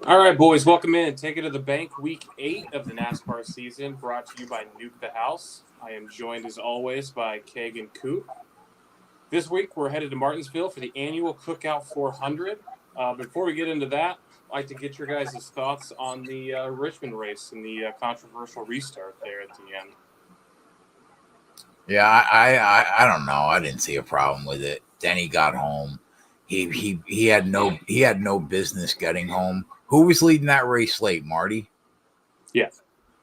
All right, boys, welcome in. Take it to the bank, week 8 of the NASCAR season, brought to you by NUKE the House. I am joined, as always, by Keg and Coop. This week, we're headed to Martinsville for the annual Cookout 400. Before we get into that, I'd like to get your guys' thoughts on the Richmond race and the controversial restart there at the end. Yeah, I don't know. I didn't see a problem with it. Denny got home. He had no business getting home. Who was leading that race late? Marty? Yeah.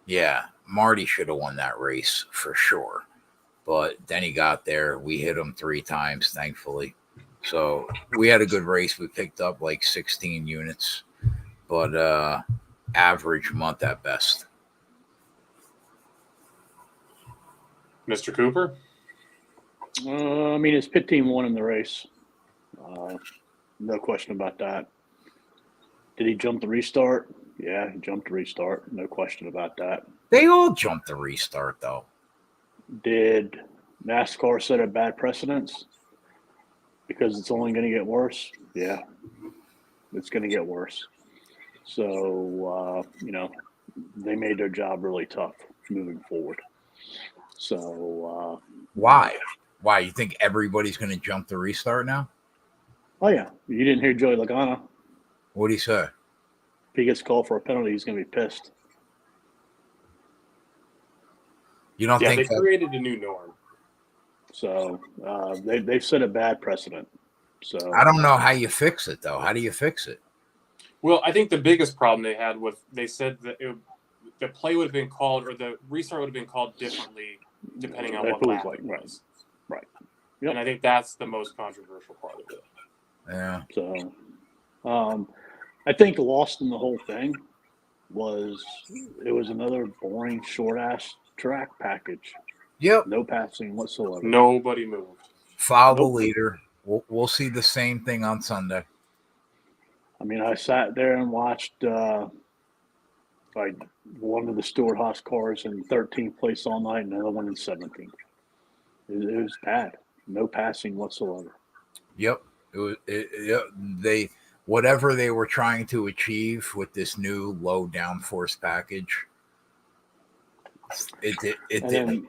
Yeah, Marty should have won that race for sure. But Denny got there. We hit him 3 times, thankfully. So we had a good race. We picked up like 16 units, but average month at best. Mr. Cooper? His pit team won in the race. No question about that. Did he jump the restart? Yeah, he jumped the restart. No question about that. They all jumped the restart, though. Did NASCAR set a bad precedence? Because it's only going to get worse? Yeah, it's going to get worse. So, they made their job really tough moving forward. So, Why? Why? You think everybody's going to jump the restart now? oh, yeah. You didn't hear Joey Logano. What do you say? If he gets called for a penalty, he's going to be pissed. You don't Yeah, think they created a new norm. So they've set a bad precedent. So I don't know how you fix it, though. How do you fix it? Well, I think the biggest problem they had was they said that the play would have been called, or the restart would have been called differently depending on what lap it was. Right. Yep. And I think that's the most controversial part of it. Yeah. So I think lost in the whole thing was it was another boring, short-ass track package. Yep. No passing whatsoever. Nobody moved. Follow the leader. We'll see the same thing on Sunday. I mean, I sat there and watched like one of the Stewart Haas cars in 13th place all night, and another one in 17th. It was bad. No passing whatsoever. Yep. They whatever they were trying to achieve with this new low downforce package, it didn't.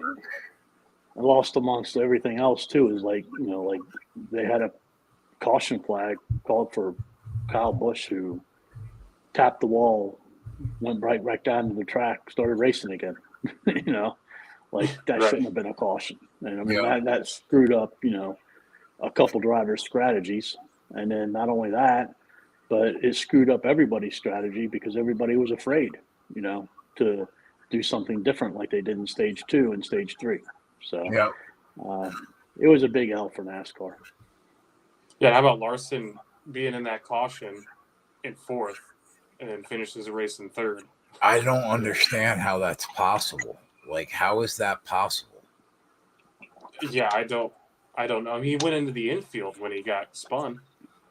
Lost amongst everything else too is like they had a caution flag called for Kyle Busch, who tapped the wall, went right down to the track, started racing again. That Right. shouldn't have been a caution. And I mean that screwed up a couple drivers' strategies, and then not only that, but it screwed up everybody's strategy because everybody was afraid to do something different like they did in stage 2 and stage 3. So it was a big L for NASCAR. Yeah, how about Larson being in that caution in 4th and then finishes the race in 3rd? I don't understand how that's possible. Like, how is that possible? Yeah, I don't know. I mean, he went into the infield when he got spun.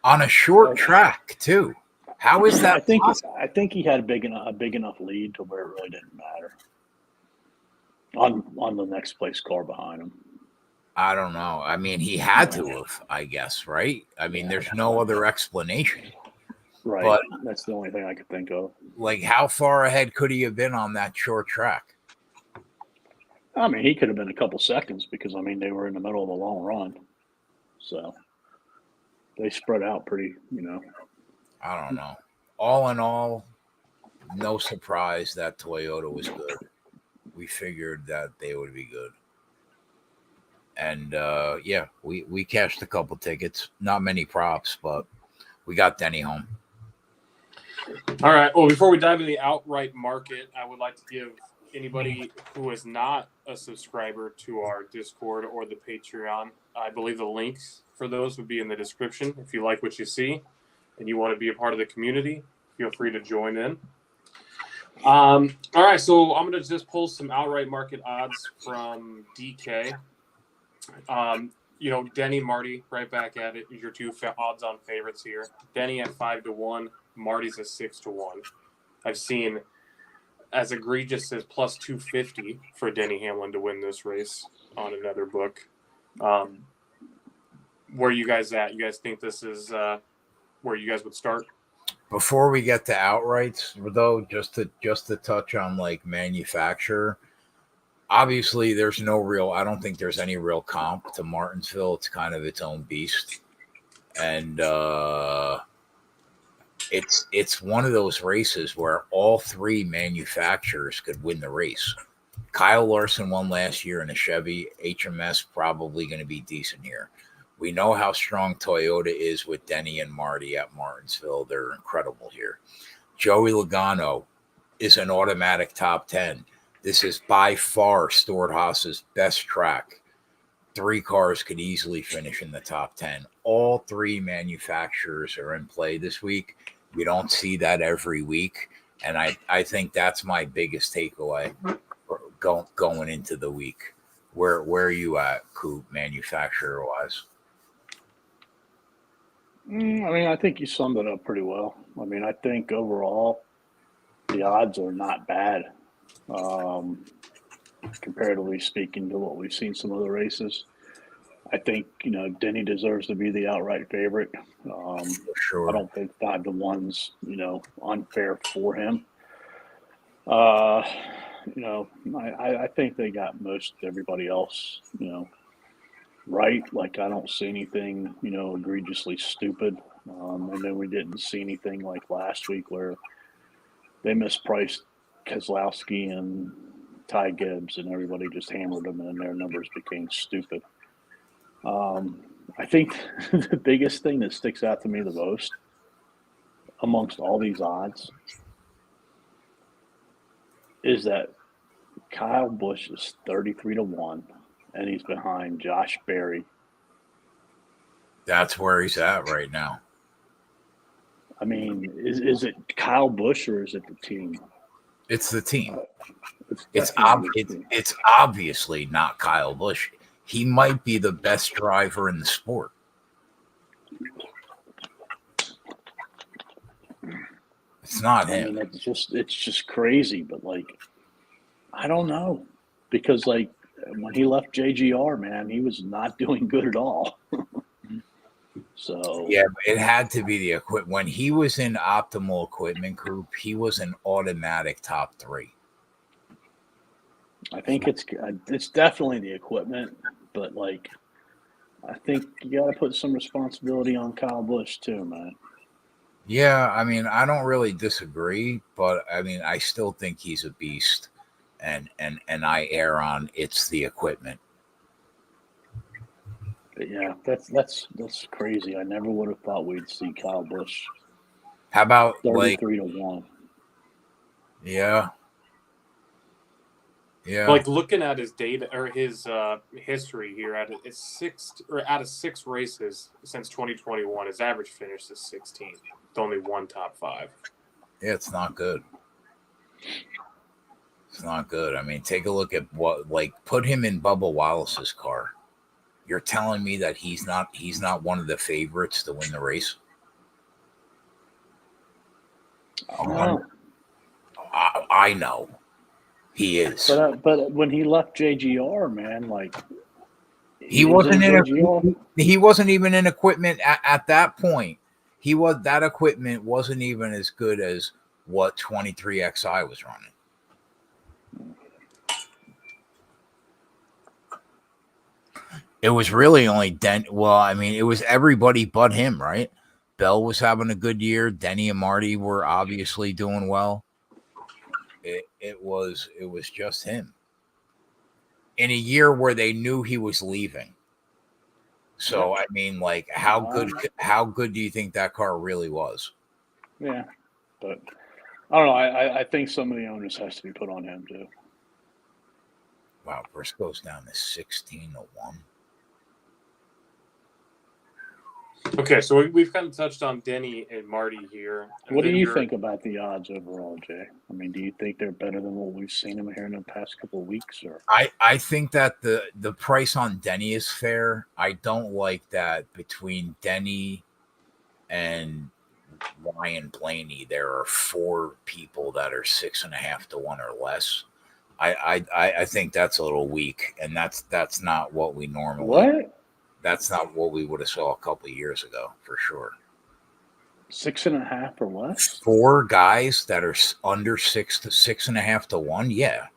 On a short track, too. How is that possible? I think he had a big enough lead to where it really didn't matter. On the next place car behind him. I don't know. I mean, he had to have, I guess, right? I mean, there's no other explanation. Right. But that's the only thing I could think of. Like, how far ahead could he have been on that short track? I mean, he could have been a couple seconds because, I mean, they were in the middle of a long run. So they spread out pretty, I don't know. All in all, no surprise that Toyota was good. We figured that they would be good. And, we cashed a couple tickets. Not many props, but we got Denny home. All right. Well, before we dive into the outright market, I would like to give anybody who is not a subscriber to our Discord or the Patreon, I believe the links for those would be in the description. If you like what you see and you want to be a part of the community, feel free to join in. All right, so I'm going to just pull some outright market odds from DK. Denny, Marty, right back at it. Your two odds-on favorites here. Denny at 5-1, Marty's at 6-1. I've seen as egregious as plus 250 for Denny Hamlin to win this race on another book. Where are you guys at? You guys think this is where you guys would start? Before we get to outrights, though, just to touch on like manufacturer, obviously there's no real. I don't think there's any real comp to Martinsville. It's kind of its own beast, and it's one of those races where all three manufacturers could win the race. Kyle Larson won last year in a Chevy. HMS probably going to be decent here. We know how strong Toyota is with Denny and Marty at Martinsville. They're incredible here. Joey Logano is an automatic top 10. This is by far Stuart Haas's best track. 3 cars could easily finish in the top 10. All 3 manufacturers are in play this week. We don't see that every week. And I think that's my biggest takeaway going into the week. Where are you at, Coop, manufacturer-wise? I mean, I think you summed it up pretty well. I mean, I think overall the odds are not bad, comparatively speaking to what we've seen some of the races. I think, Denny deserves to be the outright favorite. Sure. I don't think 5-1's, unfair for him. I think they got most everybody else, right. Like, I don't see anything, egregiously stupid. And then we didn't see anything like last week where they mispriced Keselowski and Ty Gibbs and everybody just hammered them and their numbers became stupid. I think the biggest thing that sticks out to me the most amongst all these odds is that Kyle Busch is 33-1, and he's behind Josh Berry. That's where he's at right now. I mean, is it Kyle Busch or is it the team? It's the team. It's obviously not Kyle Busch. He might be the best driver in the sport. It's not him. I mean, it's just crazy, but I don't know, because when he left JGR, man, he was not doing good at all. So yeah, but it had to be the equipment. When he was in Optimal Equipment Group, he was an automatic top 3. I think it's definitely the equipment, but I think you got to put some responsibility on Kyle Busch too, man. Yeah, I mean, I don't really disagree, but I mean, I still think he's a beast, and I err on it's the equipment. But yeah, that's crazy. I never would have thought we'd see Kyle Busch. How about 33-1? Yeah. Yeah. Like, looking at his data or his history here, out of 6 races since 2021, his average finish is 16th, with only 1 top 5. Yeah, it's not good. It's not good. I mean, take a look at put him in Bubba Wallace's car. You're telling me that he's not one of the favorites to win the race? I know. He is. But when he left JGR, man, he wasn't even in equipment at that point. That equipment wasn't even as good as what 23XI was running. It was really only it was everybody but him, right? Bell was having a good year. Denny and Marty were obviously doing well. It was just him in a year where they knew he was leaving. So I mean, how good do you think that car really was? Yeah, but I don't know. I think some of the onus has to be put on him too. Wow, Briscoe's down to 16-1. Okay, so we've kind of touched on Denny and Marty here. What do you think about the odds overall, Jay? I mean, do you think they're better than what we've seen them here in the past couple of weeks? Or I think that the price on Denny is fair. I don't like that between Denny and Ryan Blaney, there are 4 people that are 6.5 to 1 or less. I think that's a little weak, and that's not what we normally. What? That's not what we would have saw a couple of years ago, for sure. 6.5 or less. 4 guys that are under 6 to 6.5 to 1. Yeah,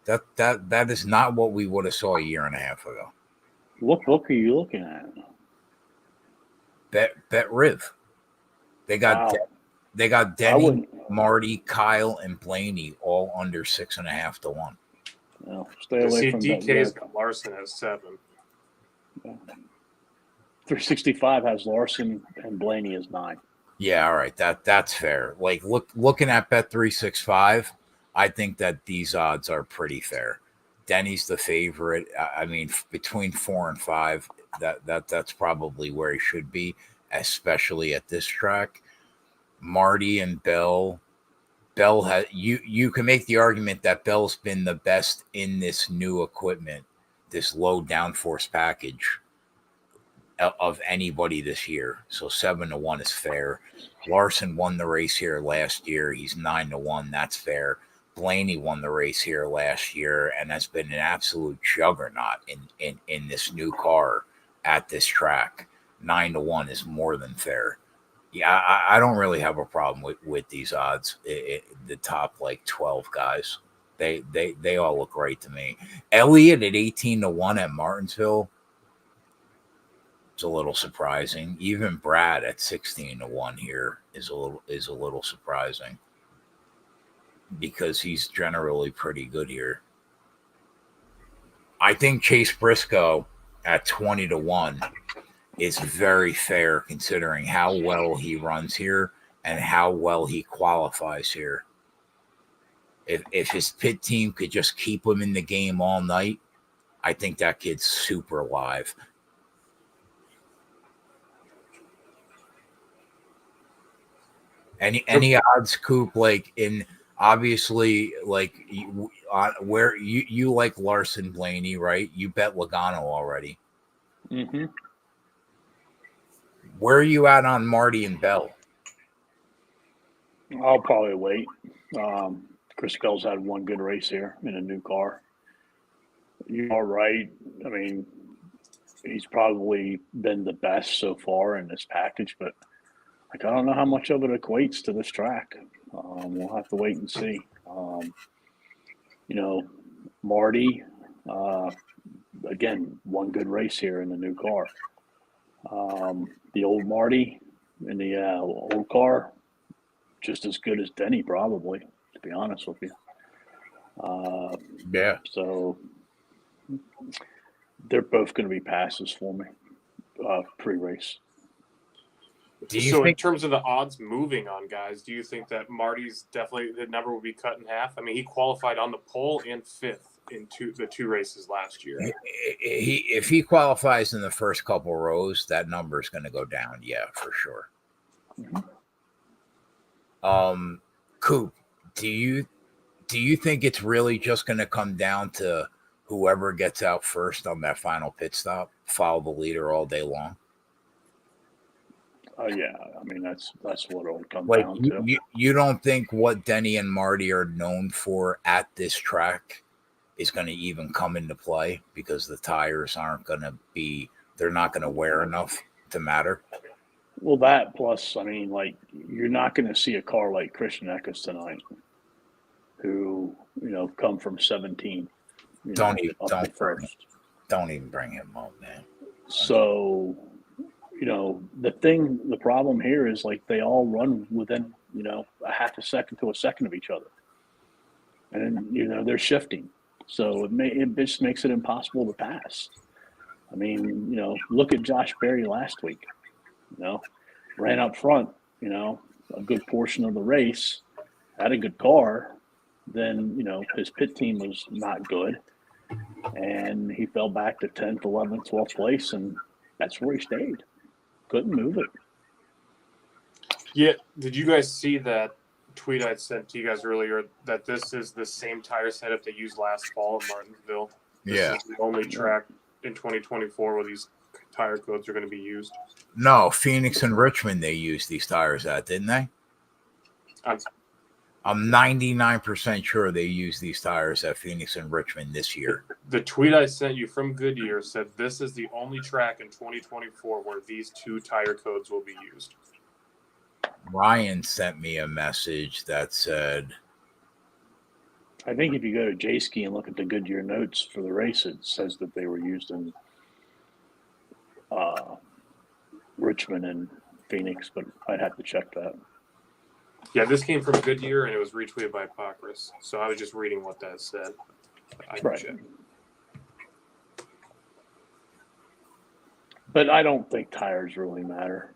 that is not what we would have saw a year and a half ago. What book are you looking at? Bet Riv. They got Wow. they got I Denny, wouldn't. Marty, Kyle, and Blaney all under 6.5 to 1. No, stay away See, from DK's that. got Larson as 7. 365 has Larson and Blaney as 9. Yeah, all right, that's fair. Like looking at Bet365, I think that these odds are pretty fair. Denny's the favorite. I mean, between 4 and 5, that's probably where he should be, especially at this track. Marty and Bell. Bell has you can make the argument that Bell's been the best in this new equipment, this low downforce package of anybody this year. So 7 to 1 is fair. Larson won the race here last year. He's 9 to 1. That's fair. Blaney won the race here last year and has been an absolute juggernaut in this new car at this track. 9 to 1 is more than fair. Yeah, I don't really have a problem with these odds. The top like 12 guys, they all look great to me. Elliott at 18 to 1 at Martinsville. It's a little surprising. Even Brad at 16 to 1 here is a little surprising because he's generally pretty good here. I think Chase Briscoe at 20 to 1 is very fair considering how well he runs here and how well he qualifies here. If his pit team could just keep him in the game all night, I think that kid's super live. Any odds, Coop? Like in obviously, like where you like Larson, Blaney, right? You bet Logano already. Mm-hmm. Where are you at on Marty and Bell? I'll probably wait. Chris Bell's had one good race here in a new car. You are right. I mean, he's probably been the best so far in this package, but I don't know how much of it equates to this track. We'll have to wait and see. Marty, again, one good race here in the new car. The old Marty in the old car, just as good as Denny, probably, to be honest with you. Yeah. So they're both going to be passes for me pre-race. In terms of the odds moving on guys, do you think that Marty's definitely the number will be cut in half? I mean, he qualified on the pole and 5th in the two races last year. If he qualifies in the first couple rows, that number is going to go down. Yeah, for sure. Mm-hmm. Coop, do you think it's really just going to come down to whoever gets out first on that final pit stop, follow the leader all day long? Yeah, I mean that's what it'll come like down to. You don't think what Denny and Marty are known for at this track is going to even come into play because the tires they're not going to wear enough to matter? Well, that plus, I mean, like you're not going to see a car like Christian Eckes tonight, who come from 17. Don't even bring him up, man. So. The problem here is like they all run within, a half a second to a second of each other. And, they're shifting. So it just makes it impossible to pass. I mean, look at Josh Berry last week, ran up front, a good portion of the race, had a good car. Then, his pit team was not good. And he fell back to 10th, 11th, 12th place. And that's where he stayed. Couldn't move it. Yeah. Did you guys see that tweet I sent to you guys earlier that this is the same tire setup they used last fall in Martinsville? This is the only track in 2024 where these tire codes are going to be used. No, Phoenix and Richmond, they used these tires at, didn't they? I'm 99% sure they used these tires at Phoenix and Richmond this year. The tweet I sent you from Goodyear said this is the only track in 2024 where these two tire codes will be used. Ryan sent me a message that said, I think if you go to J-Ski and look at the Goodyear notes for the race, it says that they were used in Richmond and Phoenix, but I'd have to check that. Yeah, this came from Goodyear, and it was retweeted by Pocris. So I was just reading what that said. I can check. But I don't think tires really matter.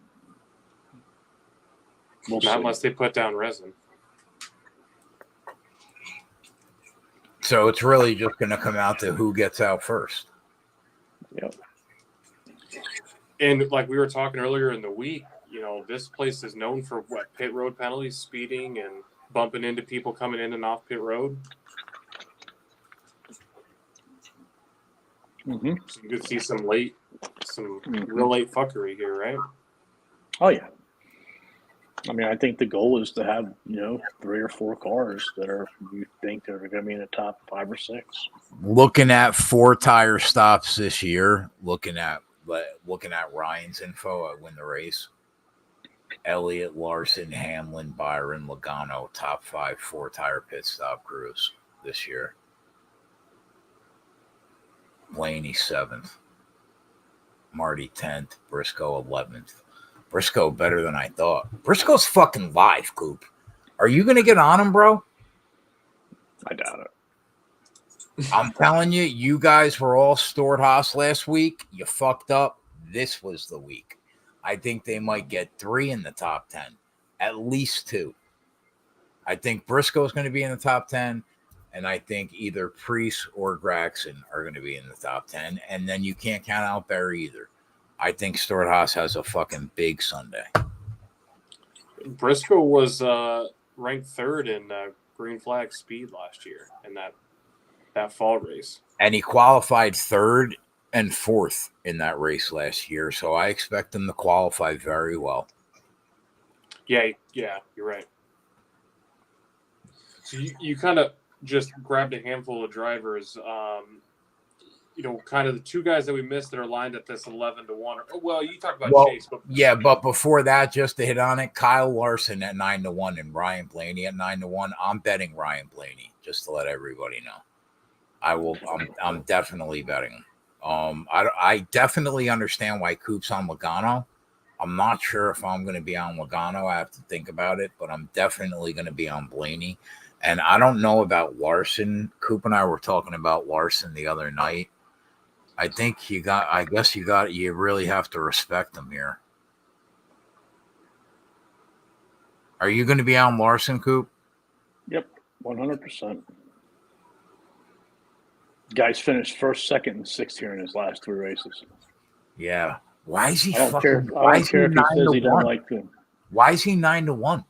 Not unless they put down resin. so it's really just going to come out to who gets out first. Yep. And like we were talking earlier in the week, you know, this place is known for what? Pit road penalties, speeding, and bumping into people coming in and off pit road. Mm-hmm. So you could see some real late fuckery here, right? Oh, yeah. I mean, I think the goal is to have, 3 or 4 cars that you think are going to be in the top 5 or 6. Looking at 4 tire stops this year, looking at Ryan's info at Win the Race, Elliott, Larson, Hamlin, Byron, Logano, top 5 4 tire pit stop crews this year. Blaney 7th, Marty 10th, Briscoe 11th. Briscoe better than I thought. Briscoe's fucking live, Coop. Are you going to get on him, bro? I doubt it. I'm telling you, you guys were all stored house last week. You fucked up. This was the week. I think they might get 3 in the top 10, at least 2. I think Briscoe's going to be in the top 10, and I think either Priest or Graxon are going to be in the top 10, and then you can't count out Barry either. I think Stuart Haas has a fucking big Sunday. Briscoe was ranked 3rd in green flag speed last year in that fall race. And he qualified 3rd and 4th in that race last year, so I expect him to qualify very well. Yeah, you're right. So you kind of just grabbed a handful of drivers. Kind of the 2 guys that we missed that are lined at this 11-1. Well, you talked about Chase, but before that, just to hit on it, Kyle Larson at 9-1 and Ryan Blaney at 9-1. I'm betting Ryan Blaney, just to let everybody know. I'm definitely betting him. I definitely understand why Coop's on Logano. I'm not sure if I'm going to be on Logano. I have to think about it, but I'm definitely going to be on Blaney. And I don't know about Larson. Coop and I were talking about Larson the other night. I think you really have to respect him here. Are you going to be on Larson, Coop? Yep, 100%. Guy's finished 1st, 2nd, and 6th here in his last 3 races. Yeah. Why is he I don't care if he says he doesn't like them. Why is he 9-1?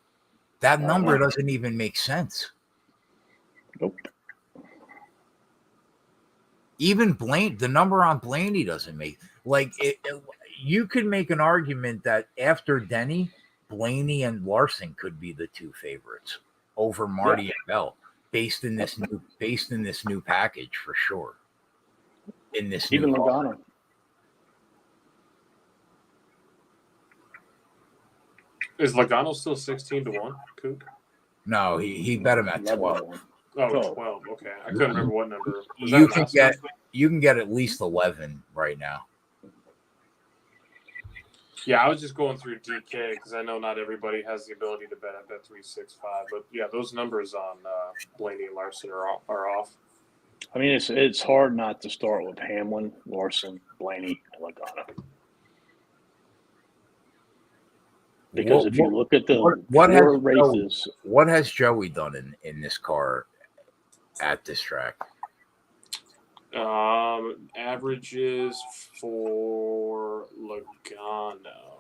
That number doesn't even make sense. Nope. Even the number on Blaney doesn't make you could make an argument that after Denny, Blaney and Larson could be the 2 favorites over Marty and Bell, based in this new package for sure. In this even new Logano. Is Logano still 16-1, Coop? No, he bet him at 12. Oh, 12. Okay. I couldn't remember what number. You can get at least 11 right now. Yeah, I was just going through DK because I know not everybody has the ability to bet at that 365. But yeah, those numbers on Blaney and Larson are off. I mean, it's hard not to start with Hamlin, Larson, Blaney, and Logano. Because if you look at the races, what has Joey done in this car at this track? Averages for Logano.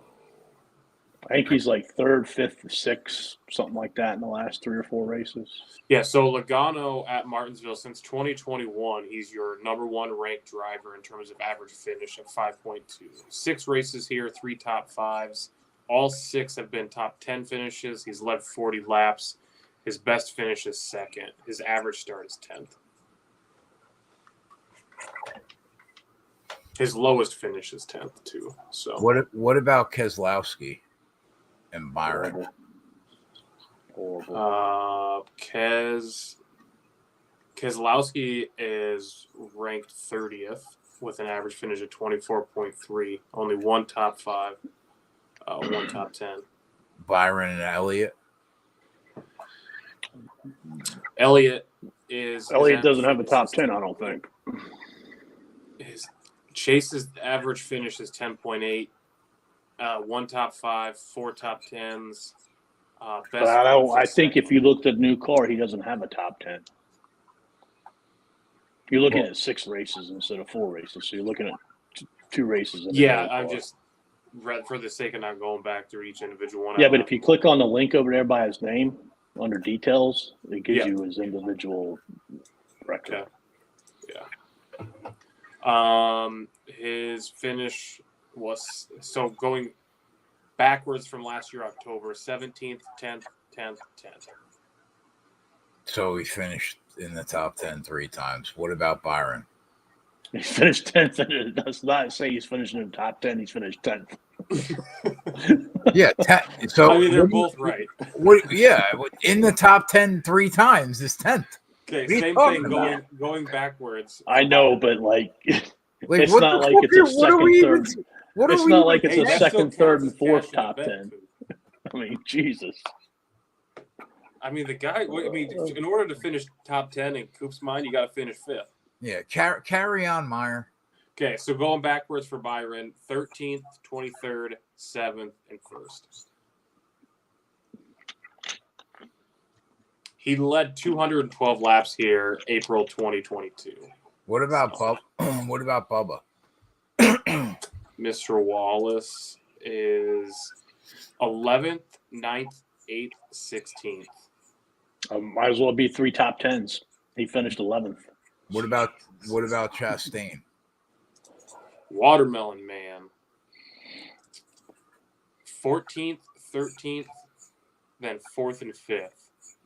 I think he's like 3rd, 5th, 6th, something like that in the last 3 or 4 races. Yeah, so Logano at Martinsville since 2021, he's your number 1 ranked driver in terms of average finish at 5.2. 6 races here, 3 top 5s. All 6 have been top 10 finishes. He's led 40 laps. His best finish is 2nd. His average start is 10th. His lowest finish is 10th too. So what about Keselowski and Byron? Horrible. Keselowski is ranked 30th with an average finish of 24.3. Only one top 5, one top 10. Byron and Elliott. Elliott doesn't have a top 10, I don't think. Chase's average finish is 10.8. One top 5, 4 top 10s. But I think if you looked at new car, he doesn't have a top 10. You're looking at 6 races instead of 4 races, so you're looking at 2 races. I'm just for the sake of not going back through each individual one. Yeah, but if you click on the link over there by his name under details, it gives you his individual record. Yeah. His finish was going backwards from last year, October 17th, 10th, 10th, 10th. So he finished in the top 10 3 times. What about Byron? He finished 10th. It does not say he's finished in the top 10. He's finished 10th. Yeah. So I mean, they're both right. In the top 10 3 times is 10th. Okay, same thing going backwards. I know, but it's not like it's a second, third. It's not like it's a second, third, and fourth top 10. I mean, Jesus. I mean, the guy. I mean, in order to finish top 10 in Coop's mind, you got to finish 5th. Yeah, carry on, Meyer. Okay, so going backwards for Byron, 13th, 23rd, 7th, and 1st. He led 212 laps here, April 2022. What about What about Bubba? Mr. Wallace is 11th, 9th, 8th, 16th. Might as well be 3 top 10s. He finished 11th. What about Chastain? Watermelon Man. 14th, 13th, then 4th and 5th.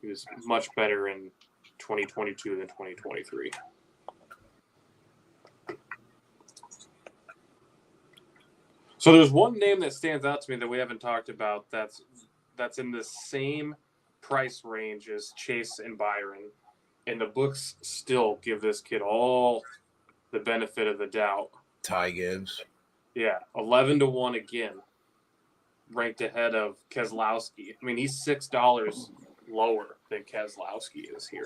He was much better in 2022 than 2023. So there's one name that stands out to me that we haven't talked about that's in the same price range as Chase and Byron. And the books still give this kid all the benefit of the doubt. Ty Gibbs. Yeah, 11-1 again, ranked ahead of Keselowski. I mean, he's $6 lower than Keselowski is here.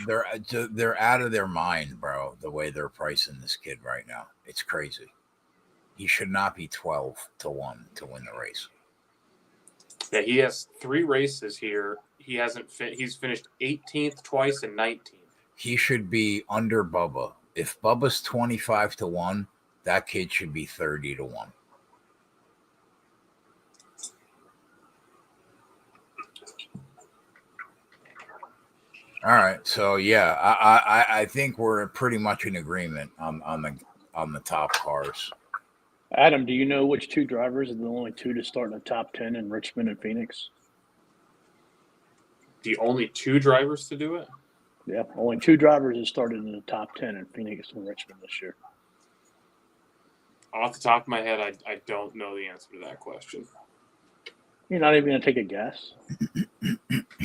They're out of their mind, bro. The way they're pricing this kid right now, it's crazy. He should not be 12-1 to win the race. Yeah, he has 3 races here. He hasn't. He's finished 18th twice and 19th. He should be under Bubba. If Bubba's 25-1, that kid should be 30-1. All right, so yeah, I think we're pretty much in agreement on the top cars. Adam, do you know which 2 drivers are the only 2 to start in the top 10 in Richmond and Phoenix? The only 2 drivers to do it? Yeah, only 2 drivers have started in the top 10 in Phoenix and Richmond this year. Off the top of my head, I don't know the answer to that question. You're not even going to take a guess?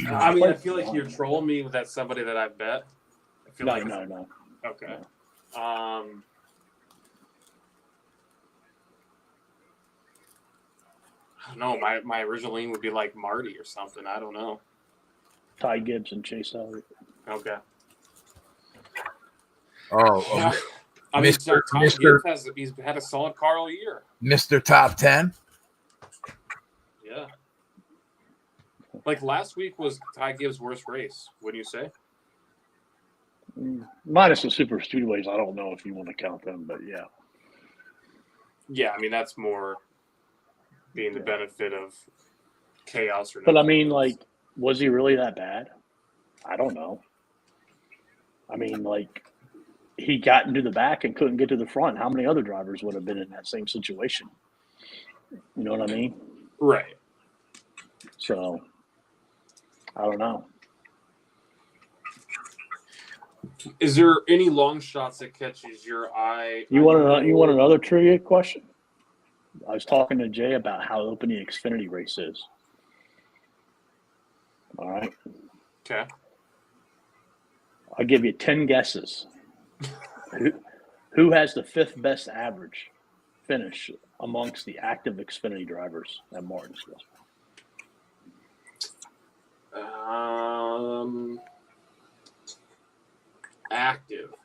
I mean, I feel like you're trolling me with that somebody that I bet. I feel No. Okay. No. I don't know. My original lean would be like Marty or something. I don't know. Ty Gibbs and Chase Elliott. Okay. Oh, I mean, he's had a solid car all year. Mr. Top 10? Yeah. Like last week was Ty Gibbs' worst race, wouldn't you say? Minus the super speedways, I don't know if you want to count them, but yeah. Yeah, I mean, that's more being the benefit of chaos. But I mean, like, was he really that bad? I don't know. I mean, like, he got into the back and couldn't get to the front. How many other drivers would have been in that same situation? You know what I mean? Right. So, I don't know. Is there any long shots that catches your eye? You want another trivia question? I was talking to Jay about how open the Xfinity race is. All right. Okay. I'll give you 10 guesses. Who has the 5th best average finish amongst the active Xfinity drivers at Martinsville? Active.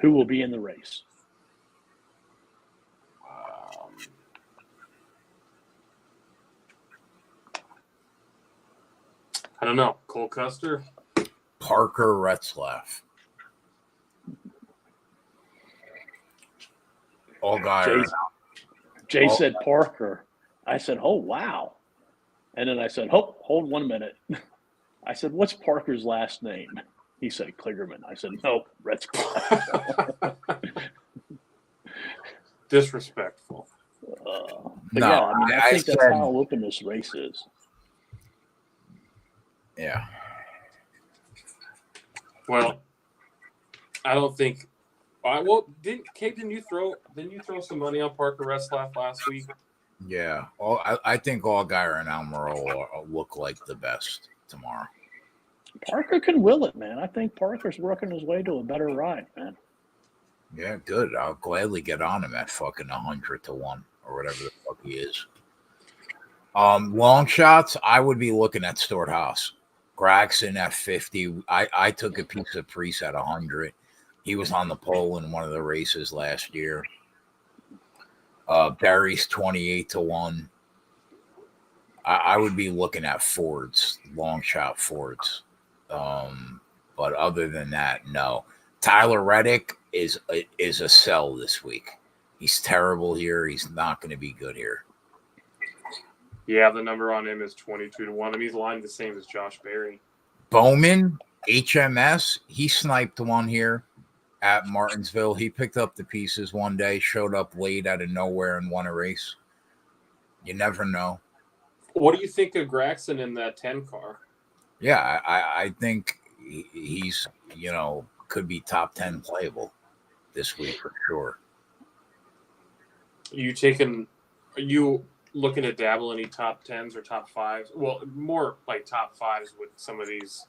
Who will be in the race? I don't know. Cole Custer? Parker Retzlaff. All guys. Jay said Parker. I said, oh, wow. And then I said, hold 1 minute. I said, what's Parker's last name? He said Kligerman. I said, nope, Retzlaff. Disrespectful. But No, yeah, I mean, I think that's said, how open this race is. Yeah. Well, I don't think. Well, didn't you throw some money on Parker Retzlaff last week? Yeah. I think Allgaier and Almirola look like the best tomorrow. Parker can will it, man. I think Parker's working his way to a better ride, man. Yeah, good. I'll gladly get on him at fucking 100 to 1 or whatever the fuck he is. Long shots, I would be looking at Stewart Haas. Gragson at 50. I took a piece of Priest at 100. He was on the pole in one of the races last year. Barry's 28 to 1. I would be looking at Fords, long shot Fords. But other than that, no. Tyler Reddick is a sell this week. He's terrible here. He's not going to be good here. Yeah, the number on him is 22 to 1. I mean, he's lined the same as Josh Berry. Bowman, HMS, he sniped one here at Martinsville. He picked up the pieces one day, showed up late out of nowhere and won a race. You never know. What do you think of Gragson in that 10 car? Yeah, I think he's, could be top 10 playable this week for sure. Are you looking to dabble any top 10s or top 5s? Well, more like top 5s with some of these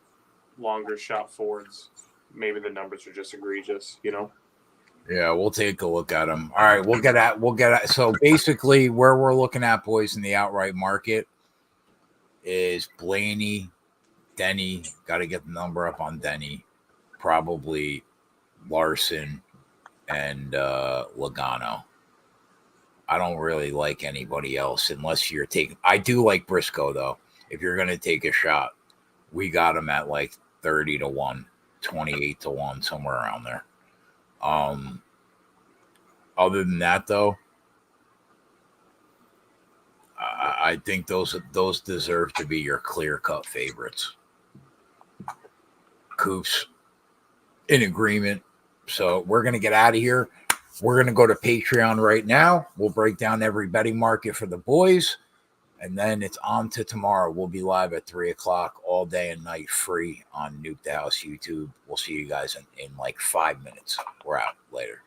longer shot Fords. Maybe the numbers are just egregious, Yeah, we'll take a look at them. All right, we'll get at. So basically where we're looking at, boys, in the outright market is Blaney, Denny. Got to get the number up on Denny. Probably Larson and Logano. I don't really like anybody else unless you're taking. I do like Briscoe though. If you're gonna take a shot, we got him at like 30 to 1, 28 to 1, somewhere around there. Other than that though, I think those deserve to be your clear-cut favorites. Coop's in agreement. So we're going to get out of here. We're going to go to Patreon right now. We'll break down every betting market for the boys. And then it's on to tomorrow. We'll be live at 3 o'clock all day and night, free on Nuke the House YouTube. We'll see you guys in like 5 minutes. We're out. Later.